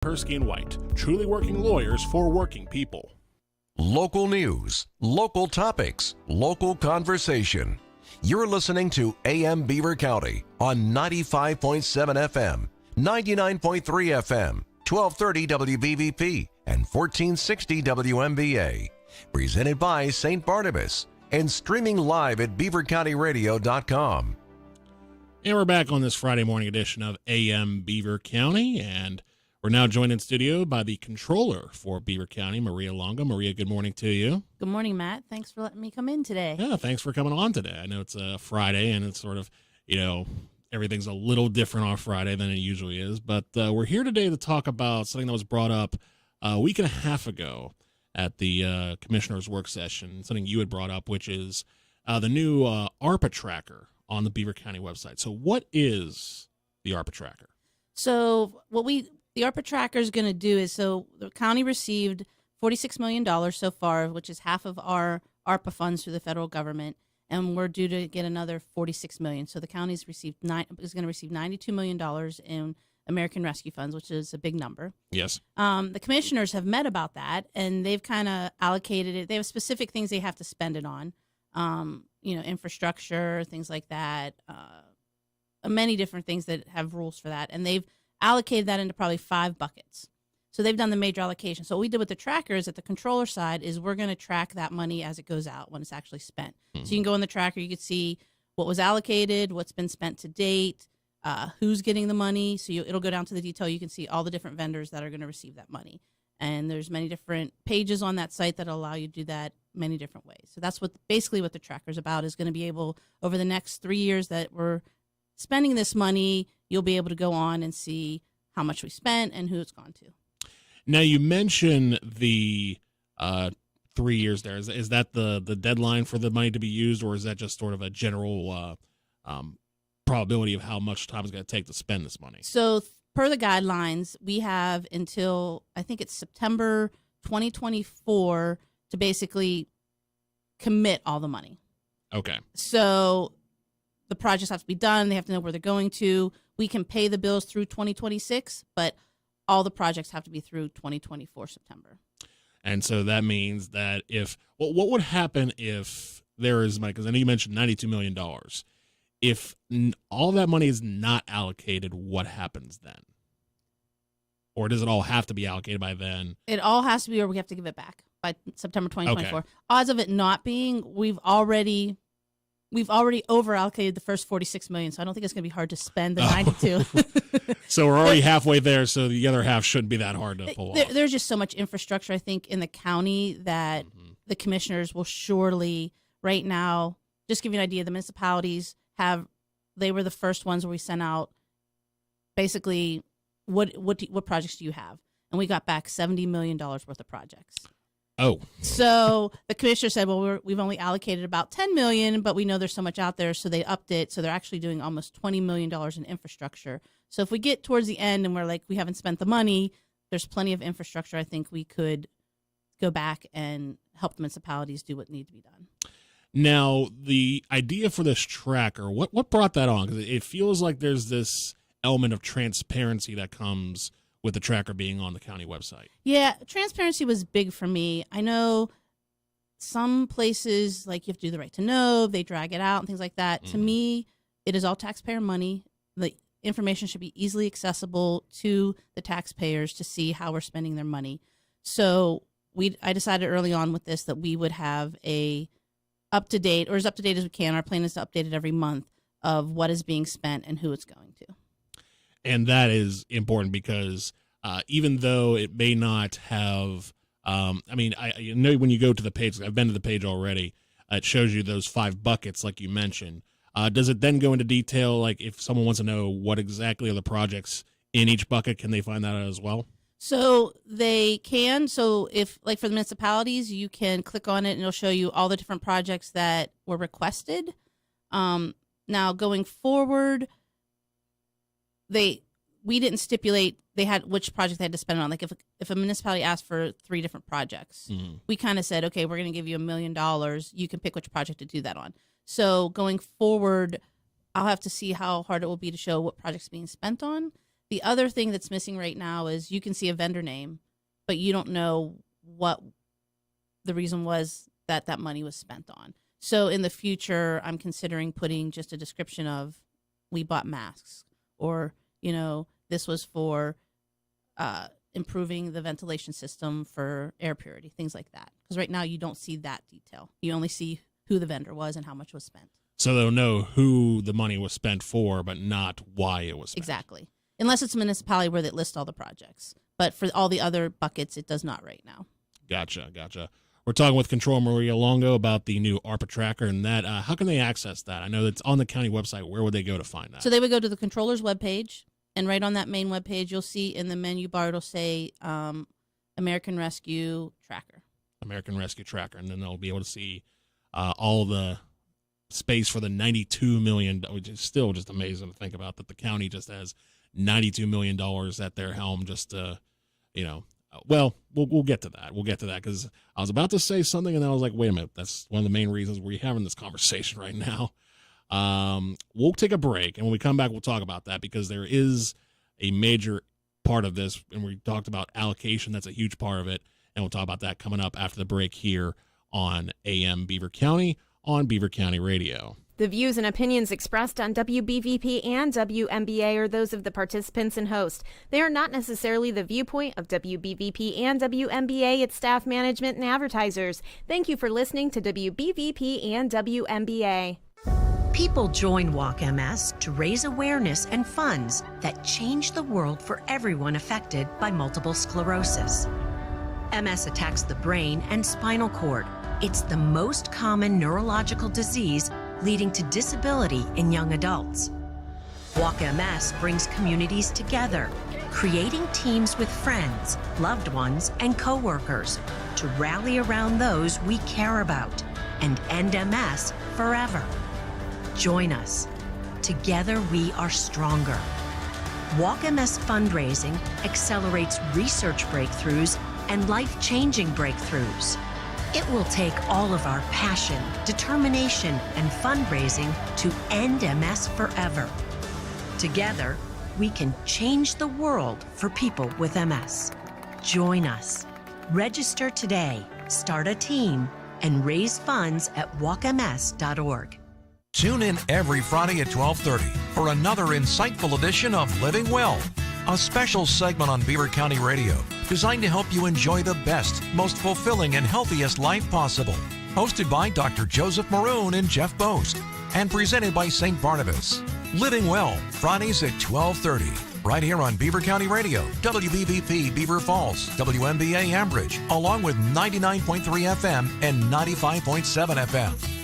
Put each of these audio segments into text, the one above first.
Persky and White, truly working lawyers for working people. Local news, local topics, local conversation. You're listening to AM Beaver County on 95.7 FM, 99.3 FM, 1230 WBVP, and 1460 WMBA. Presented by St. Barnabas and streaming live at beavercountyradio.com. And we're back on this Friday morning edition of AM Beaver County, and we're now joined in studio by the controller for Beaver County, Maria Longo. Maria, good morning to you. Good morning, Matt. Thanks for letting me come in today. Yeah, thanks for coming on today. I know it's a Friday, and it's sort of, everything's a little different on Friday than it usually is. But we're here today to talk about something that was brought up a week and a half ago at the commissioner's work session, something you had brought up, which is the new ARPA tracker on the Beaver County website. So what is the ARPA tracker? So the ARPA tracker is going to do is, so the county received $46 million so far, which is half of our ARPA funds through the federal government, and we're due to get another $46 million. So the county's is going to receive $92 million in American Rescue Funds, which is a big number. Yes. The commissioners have met about that, and they've kind of allocated it. They have specific things they have to spend it on, infrastructure, things like that, many different things that have rules for that, and they've allocated that into probably 5 buckets. So they've done the major allocation. So what we did with the trackers at the controller side is we're going to track that money as it goes out when it's actually spent. Mm-hmm. So you can go in the tracker, you can see what was allocated, what's been spent to date, who's getting the money. So it'll go down to the detail. You can see all the different vendors that are going to receive that money. And there's many different pages on that site that allow you to do that many different ways. So that's basically what the tracker is about, is going to be able, over the next 3 years that we're spending this money, you'll be able to go on and see how much we spent and who it's gone to. Now, you mentioned the 3 years there. Is that the deadline for the money to be used, or is that just sort of a general probability of how much time it's going to take to spend this money? So per the guidelines, we have until, I think it's September 2024 to basically commit all the money. Okay. So the projects have to be done. They have to know where they're going to. We can pay the bills through 2026, but all the projects have to be through 2024 September. And so that means that what would happen if there is money, because I know you mentioned $92 million. If all that money is not allocated, what happens then? Or does it all have to be allocated by then? It all has to be, or we have to give it back by September 2024. Okay. Odds of it not being, we've already over allocated the first $46 million, so I don't think it's going to be hard to spend the 92. So we're already halfway there, so the other half shouldn't be that hard to pull off. There's just so much infrastructure, I think, in the county that the commissioners will surely, right now, just give you an idea, the municipalities they were the first ones where we sent out basically what projects do you have? And we got back $70 million worth of projects. Oh. So the commissioner said, well, we've only allocated about $10 million, but we know there's so much out there, so they upped it. So they're actually doing almost $20 million in infrastructure. So if we get towards the end and we're like, we haven't spent the money, there's plenty of infrastructure. I think we could go back and help the municipalities do what needs to be done. Now, the idea for this tracker, what brought that on? Because it feels like there's this element of transparency that comes with the tracker being on the county website. Yeah, transparency was big for me. I know some places, like you have to do the right to know, they drag it out and things like that. To me, it is all taxpayer money. The information should be easily accessible to the taxpayers to see how we're spending their money. So I decided early on with this that we would have a up-to-date, or as up-to-date as we can. Our plan is to update it every month of what is being spent and who it's going to. And that is important because even though it may not have, I know when you go to the page, I've been to the page already, it shows you those 5 buckets like you mentioned. Does it then go into detail, like if someone wants to know what exactly are the projects in each bucket, can they find that out as well? So they can. So if, like for the municipalities, you can click on it and it'll show you all the different projects that were requested. Now going forward, we didn't stipulate they had which project they had to spend it on. Like if a municipality asked for 3 different projects, we kind of said, okay, we're going to give you $1 million. You can pick which project to do that on. So going forward, I'll have to see how hard it will be to show what project's being spent on. The other thing that's missing right now is you can see a vendor name, but you don't know what the reason was that that money was spent on. So in the future, I'm considering putting just a description of we bought masks, or, this was for improving the ventilation system for air purity, things like that. Because right now you don't see that detail. You only see who the vendor was and how much was spent. So they'll know who the money was spent for, but not why it was spent. Exactly. Unless it's a municipality where they list all the projects. But for all the other buckets, it does not right now. Gotcha. We're talking with Controller Maria Longo about the new ARPA tracker, and that. How can they access that? I know that's on the county website. Where would they go to find that? So they would go to the controller's webpage, and right on that main webpage, you'll see in the menu bar, it'll say American Rescue Tracker. American Rescue Tracker, and then they'll be able to see all the space for the $92 million, which is still just amazing to think about, that the county just has $92 million at their helm just to, well, we'll get to that. We'll get to that because I was about to say something and then I was like, wait a minute, that's one of the main reasons we're having this conversation right now. We'll take a break, and when we come back, we'll talk about that because there is a major part of this, and we talked about allocation. That's a huge part of it, and we'll talk about that coming up after the break here on AM Beaver County on Beaver County Radio. The views and opinions expressed on WBVP and WMBA are those of the participants and host. They are not necessarily the viewpoint of WBVP and WMBA, its staff, management, and advertisers. Thank you for listening to WBVP and WMBA. People join Walk MS to raise awareness and funds that change the world for everyone affected by multiple sclerosis. MS attacks the brain and spinal cord. It's the most common neurological disease leading to disability in young adults. Walk MS brings communities together, creating teams with friends, loved ones, and coworkers to rally around those we care about and end MS forever. Join us. Together we are stronger. Walk MS fundraising accelerates research breakthroughs and life-changing breakthroughs. It will take all of our passion, determination, and fundraising to end MS forever. Together, we can change the world for people with MS. Join us. Register today, start a team, and raise funds at walkms.org. Tune in every Friday at 12:30 for another insightful edition of Living Well, a special segment on Beaver County Radio designed to help you enjoy the best, most fulfilling, and healthiest life possible. Hosted by Dr. Joseph Maroon and Jeff Boast, and presented by St. Barnabas. Living Well, Fridays at 12:30, right here on Beaver County Radio, WBVP Beaver Falls, WMBA Ambridge, along with 99.3 FM and 95.7 FM.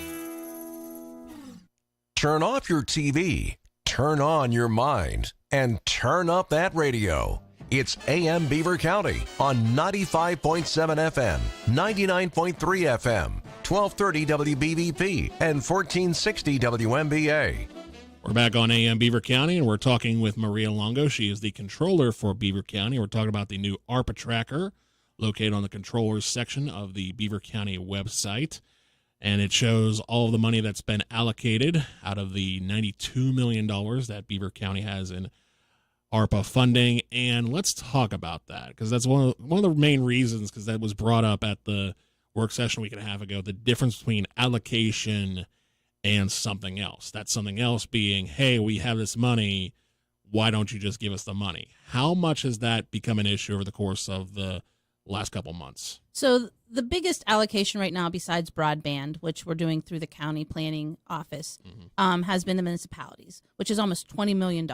Turn off your TV, turn on your mind, and turn up that radio. It's AM Beaver County on 95.7 FM, 99.3 FM, 1230 WBVP, and 1460 WMBA. We're back on AM Beaver County, and we're talking with Maria Longo. She is the controller for Beaver County. We're talking about the new ARPA tracker located on the controllers section of the Beaver County website. And it shows all of the money that's been allocated out of the $92 million that Beaver County has in ARPA funding. And let's talk about that, because that's one of the main reasons, because that was brought up at the work session a week and a half ago, the difference between allocation and something else. That something else being, hey, we have this money, why don't you just give us the money? How much has that become an issue over the course of the last couple months? So the biggest allocation right now, besides broadband, which we're doing through the county planning office, has been the municipalities, which is almost $20 million.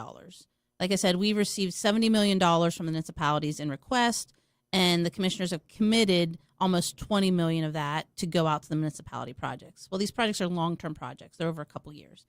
Like I said, we've received $70 million from the municipalities in request, and the commissioners have committed almost $20 million of that to go out to the municipality projects. Well, these projects are long-term projects. They're over a couple years.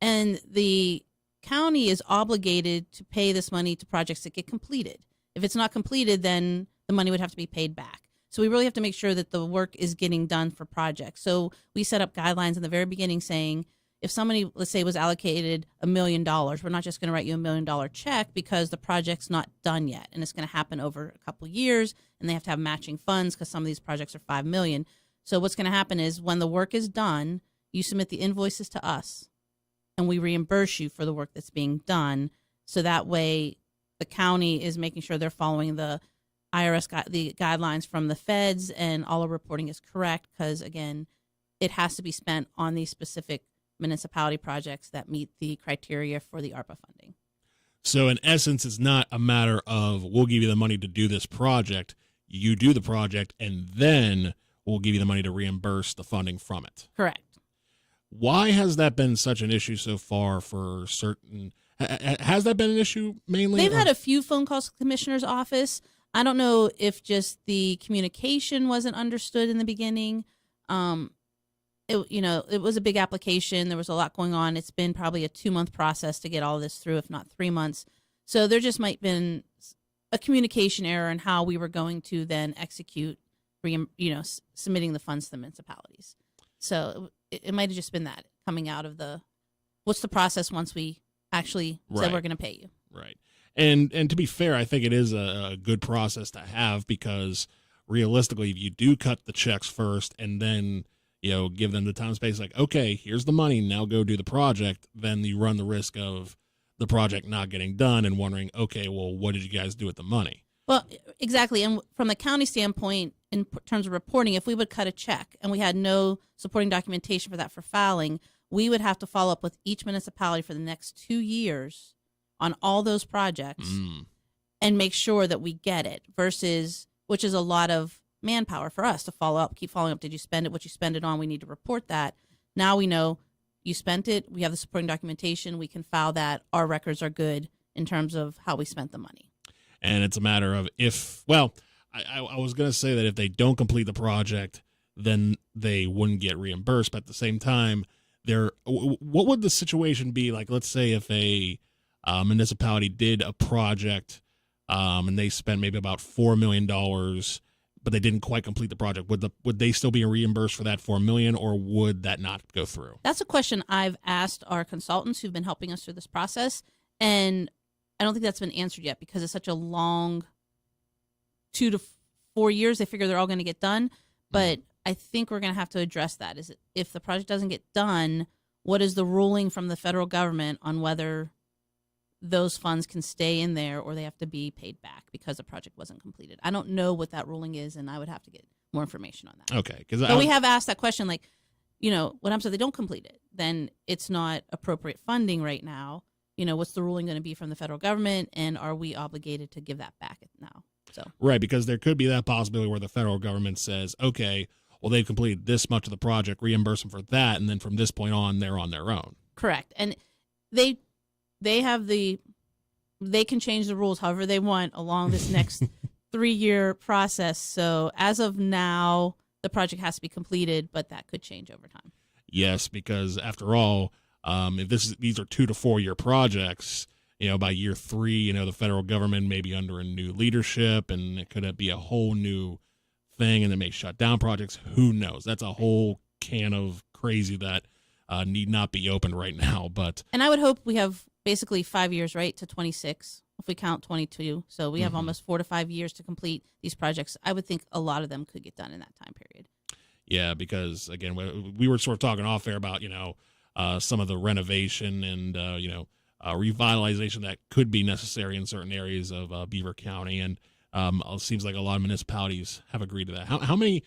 And the county is obligated to pay this money to projects that get completed. If it's not completed, then the money would have to be paid back. So we really have to make sure that the work is getting done for projects. So we set up guidelines in the very beginning saying, if somebody, let's say, was allocated $1 million, we're not just going to write you $1 million check because the project's not done yet. And it's going to happen over a couple of years, and they have to have matching funds because some of these projects are $5 million. So what's going to happen is when the work is done, you submit the invoices to us, and we reimburse you for the work that's being done. So that way the county is making sure they're following the the guidelines from the feds, and all the reporting is correct because, again, it has to be spent on these specific municipality projects that meet the criteria for the ARPA funding. So in essence, it's not a matter of we'll give you the money to do this project. You do the project, and then we'll give you the money to reimburse the funding from it. Correct. Why has that been such an issue so far for certain? Has that been an issue mainly? They've had a few phone calls to the commissioner's office. I don't know if just the communication wasn't understood in the beginning. It was a big application. There was a lot going on. It's been probably a 2-month process to get all this through, if not 3 months. So there just might have been a communication error in how we were going to then execute, submitting the funds to the municipalities. So it might have just been that coming out of what's the process once we actually said we're going to pay you. Right. And to be fair, I think it is a good process to have because realistically, if you do cut the checks first and then, give them the time and space, like, okay, here's the money, now go do the project, then you run the risk of the project not getting done and wondering, okay, well, what did you guys do with the money? Well, exactly. And from the county standpoint, in terms of reporting, if we would cut a check and we had no supporting documentation for that for filing, we would have to follow up with each municipality for the next 2 years on all those projects and make sure that we get it which is a lot of manpower for us to follow up, keep following up. Did you spend it? What you spend it on? We need to report that. Now we know you spent it. We have the supporting documentation. We can file that. Our records are good in terms of how we spent the money. And it's a matter of I was going to say that if they don't complete the project, then they wouldn't get reimbursed. But at the same time, what would the situation be like? Let's say if a municipality did a project and they spent maybe about $4 million, but they didn't quite complete the project. Would they still be reimbursed for that $4 million, or would that not go through? That's a question I've asked our consultants who've been helping us through this process, and I don't think that's been answered yet because it's such a long 2 to 4 years. They figure they're all going to get done, but I think we're going to have to address that. Is if the project doesn't get done, what is the ruling from the federal government on whether those funds can stay in there or they have to be paid back because the project wasn't completed? I don't know what that ruling is, and I would have to get more information on that. Okay. But we have asked that question, like, what happens if they don't complete it? Then it's not appropriate funding right now. What's the ruling going to be from the federal government, and are we obligated to give that back now? So right, because there could be that possibility where the federal government says, okay, well, they've completed this much of the project, reimburse them for that, and then from this point on, they're on their own. Correct. And they can change the rules however they want along this next 3-year process. So as of now, the project has to be completed, but that could change over time. Yes, because after all, if these are 2 to 4 year projects, by year 3, the federal government may be under a new leadership, and it could be a whole new thing, and they may shut down projects. Who knows? That's a whole can of crazy that need not be opened right now. And I would hope we have basically 5 years, right, to 26, if we count 22. So we have almost 4 to 5 years to complete these projects. I would think a lot of them could get done in that time period. Yeah, because, again, we were sort of talking off air about, some of the renovation and, revitalization that could be necessary in certain areas of Beaver County. And it seems like a lot of municipalities have agreed to that. How many,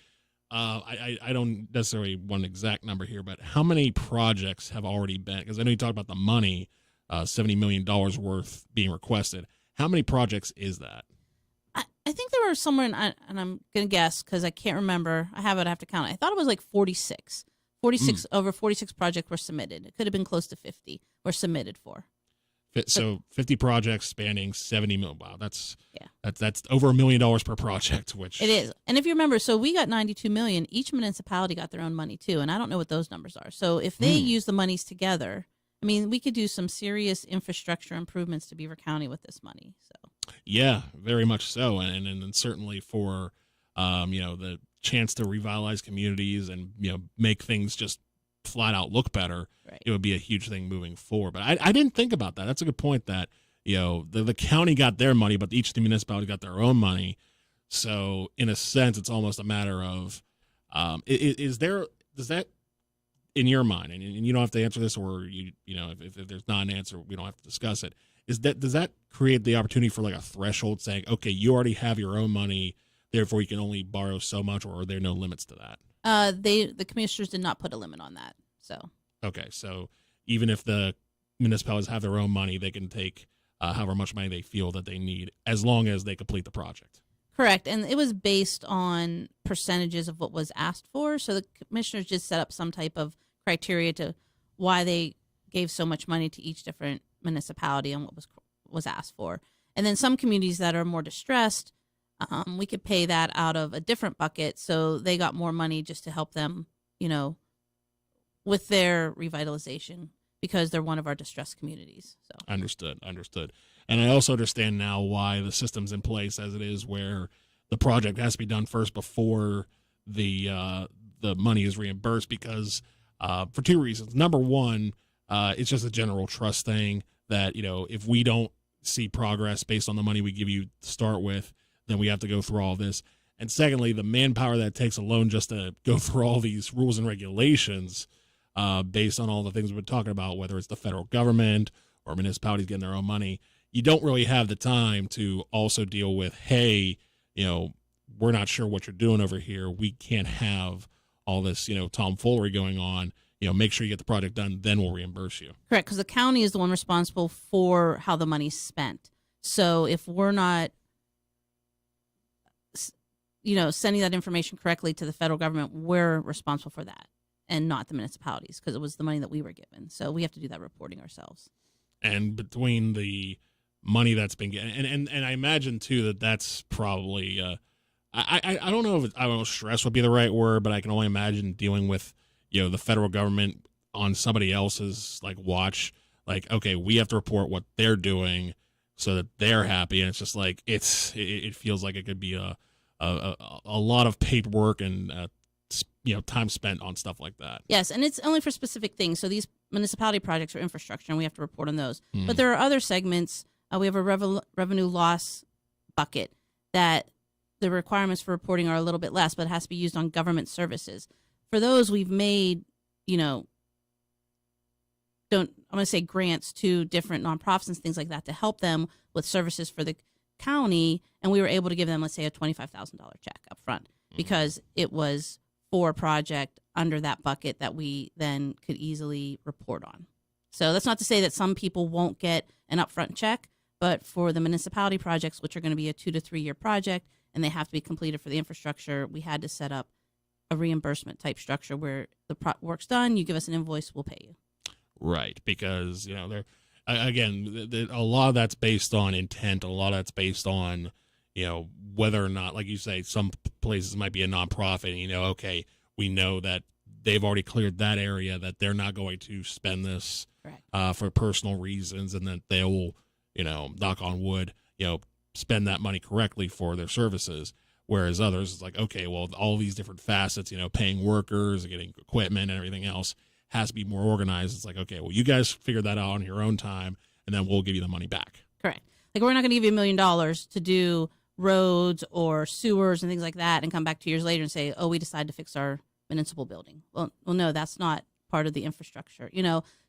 I don't necessarily want an exact number here, but how many projects have already been, because I know you talked about the money, $70 million worth being requested. How many projects is that? I think there were somewhere, and I'm going to guess because I can't remember. I have to count it. I thought it was like 46. Over 46 projects were submitted. It could have been close to 50 were submitted for. So 50 projects spanning 70 million. Wow, that's over $1 million per project, which it is. And if you remember, so we got 92 million. Each municipality got their own money too, and I don't know what those numbers are. So if they use the monies together, I mean, we could do some serious infrastructure improvements to Beaver County with this money. So yeah, very much so, and certainly for the chance to revitalize communities and make things just flat out look better. Right. It would be a huge thing moving forward. But I didn't think about that. That's a good point. That the county got their money, but each of the municipalities got their own money. So in a sense, it's almost a matter of does that, in your mind, and you don't have to answer this, or if there's not an answer, we don't have to discuss it. does that create the opportunity for like a threshold saying, okay, you already have your own money, therefore you can only borrow so much, or are there no limits to that? The commissioners did not put a limit on that. So okay, so even if the municipalities have their own money, they can take however much money they feel that they need, as long as they complete the project. correct, and it was based on percentages of what was asked for. So the commissioners just set up some type of criteria to why they gave so much money to each different municipality and what was asked for. And then some communities that are more distressed, we could pay that out of a different bucket, so they got more money just to help them, with their revitalization, because they're one of our distressed communities. So Understood. And I also understand now why the system's in place as it is, where the project has to be done first before the money is reimbursed, because for two reasons. Number one, it's just a general trust thing that, if we don't see progress based on the money we give you to start with, then we have to go through all this. And secondly, the manpower that it takes alone just to go through all these rules and regulations, based on all the things we've been talking about, whether it's the federal government or municipalities getting their own money, you don't really have the time to also deal with, hey, we're not sure what you're doing over here. We can't have all this, tomfoolery going on. Make sure you get the project done, then we'll reimburse you. correct, because the county is the one responsible for how the money's spent. So if we're not sending that information correctly to the federal government, we're responsible for that, and not the municipalities, because it was the money that we were given. So we have to do that reporting ourselves. And between the money that's been getting, and I imagine too that that's probably, I don't know if I don't know, stress would be the right word, but I can only imagine dealing with, the federal government on somebody else's like watch, like, okay, we have to report what they're doing so that they're happy. And it's just like, it feels like it could be a lot of paperwork and time spent on stuff like that. Yes, and it's only for specific things. So these municipality projects are infrastructure, and we have to report on those. But there are other segments. We have a revenue loss bucket that the requirements for reporting are a little bit less, but it has to be used on government services. For those, we've made, I'm going to say grants to different nonprofits and things like that to help them with services for the county, and we were able to give them, let's say, a $25,000 check up front, because it was for a project under that bucket that we then could easily report on. So that's not to say that some people won't get an upfront check, but for the municipality projects, which are going to be a 2 to 3 year project, and they have to be completed for the infrastructure, we had to set up a reimbursement type structure where the work's done, you give us an invoice, we'll pay you. Right, because there again, a lot of that's based on intent. A lot of that's based on whether or not, like you say, some places might be a nonprofit. And, okay, we know that they've already cleared that area, that they're not going to spend this for personal reasons, and that they will, knock on wood, spend that money correctly for their services. Whereas others, it's like, okay, well, all these different facets, paying workers, getting equipment and everything else has to be more organized. It's like, okay, well, you guys figure that out on your own time, and then we'll give you the money back. Correct. Like, we're not going to give you $1 million to do roads or sewers and things like that and come back 2 years later and say, oh, we decided to fix our municipal building. Well, no, that's not part of the infrastructure,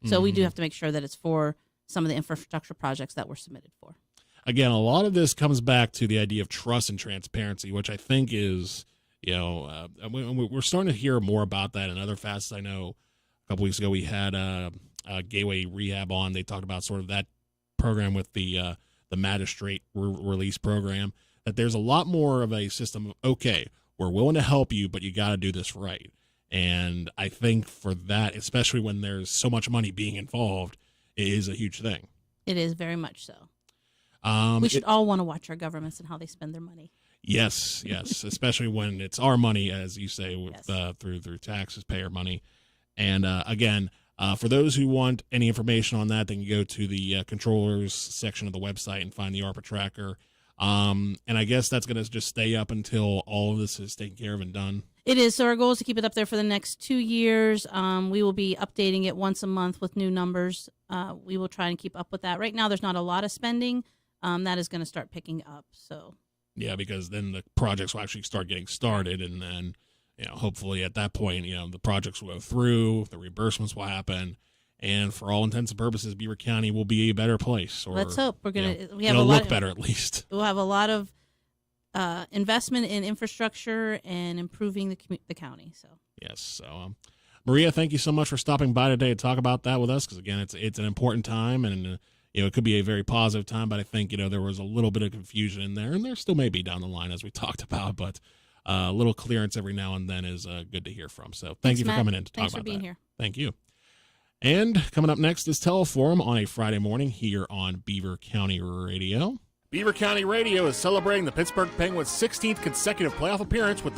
So we do have to make sure that it's for some of the infrastructure projects that were submitted for. Again, a lot of this comes back to the idea of trust and transparency, which I think is, we're starting to hear more about that in other facets. I know a couple weeks ago we had Gateway Rehab on. They talked about sort of that program with the magistrate release program, that there's a lot more of a system of, okay, we're willing to help you, but you got to do this right. And I think for that, especially when there's so much money being involved, it is a huge thing. It is very much so. We should all want to watch our governments and how they spend their money. Yes, especially when it's our money, as you say, with, through taxes, payer money. And again, for those who want any information on that, they can go to the controllers section of the website and find the ARPA tracker. And I guess that's going to just stay up until all of this is taken care of and done. It is. So our goal is to keep it up there for the next 2 years. We will be updating it once a month with new numbers. We will try and keep up with that. Right now, there's not a lot of spending. That is going to start picking up. So yeah, because then the projects will actually start getting started, and then hopefully at that point, the projects will go through, the reimbursements will happen, and for all intents and purposes, Beaver County will be a better place. Or Let's hope we're gonna. you know, We have a it'll lot. look better at least. We'll have a lot of investment in infrastructure and improving the county. So Yes. So, Maria, thank you so much for stopping by today to talk about that with us. Because again, it's an important time, and it could be a very positive time. But I think there was a little bit of confusion in there, and there still may be down the line as we talked about. But a little clearance every now and then is good to hear from. So thank you for Matt. coming in to Thanks talk for about being that. here. Thank you. And coming up next is Teleforum on a Friday morning here on Beaver County Radio. Beaver County Radio is celebrating the Pittsburgh Penguins' 16th consecutive playoff appearance with the